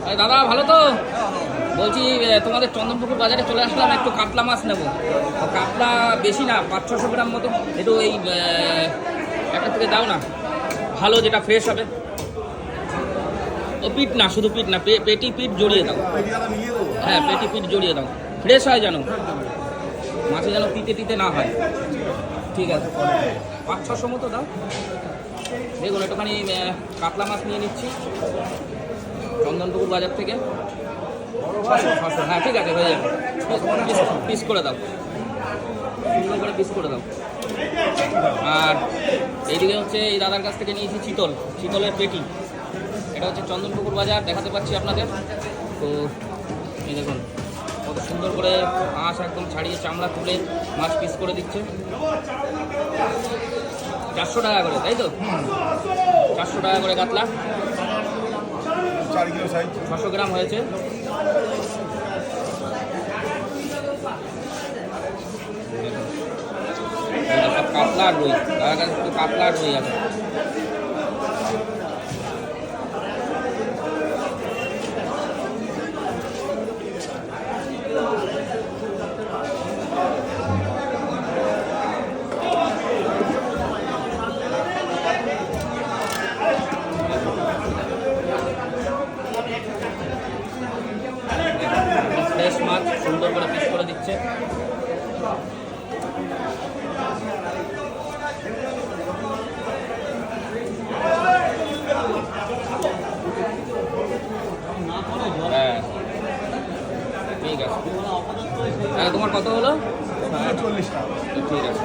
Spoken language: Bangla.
আরে দাদা ভালো তো? বলছি তোমাদের চন্দনপুকুর বাজারে চলে আসলাম, একটু কাতলা মাছ নেবো। কাতলা বেশি না, 500-600 গ্রাম মতো। একটু এই একটা থেকে দাও না, ভালো যেটা ফ্রেশ হবে। ও পিঠ না, শুধু পিঠ না, পেটি পিঠ জড়িয়ে দাও। হ্যাঁ, পেটি পিঠ জড়িয়ে দাও, ফ্রেশ হয় যেন, মাছে যেন তিতে তিতে না হয়। ঠিক আছে, 500-600 মতো দাও। দেখুন একটুখানি কাতলা মাছ নিয়ে নিচ্ছি চন্দনপুকুর বাজার থেকে। 600, হ্যাঁ ঠিক আছে, হয়ে যাবে। পিস করে দাও, সুন্দর করে পিস করে দাও। আর এইদিকে হচ্ছে এই দাদার কাছ থেকে নিয়েছি চিতলের পেটি। এটা হচ্ছে চন্দনপুকুর বাজার, দেখাতে পাচ্ছি আপনাদের। তো এই দেখুন কত সুন্দর করে মাছ একদম ছাড়িয়ে চামড়া তুলে মাছ পিস করে দিচ্ছে। 400 টাকা করে, তাই তো? 400 টাকা করে কাতলা, 600 গ্রাম হয়েছে। সব কাতলা আর রুই, তার কাছে একটু কাতলা আর রুই আছে। ফ্রেশ মাছ সুন্দর করে পিস করে দিচ্ছে। হ্যাঁ ঠিক আছে। তোমার কত হলো? 40 টাকা। ঠিক আছে।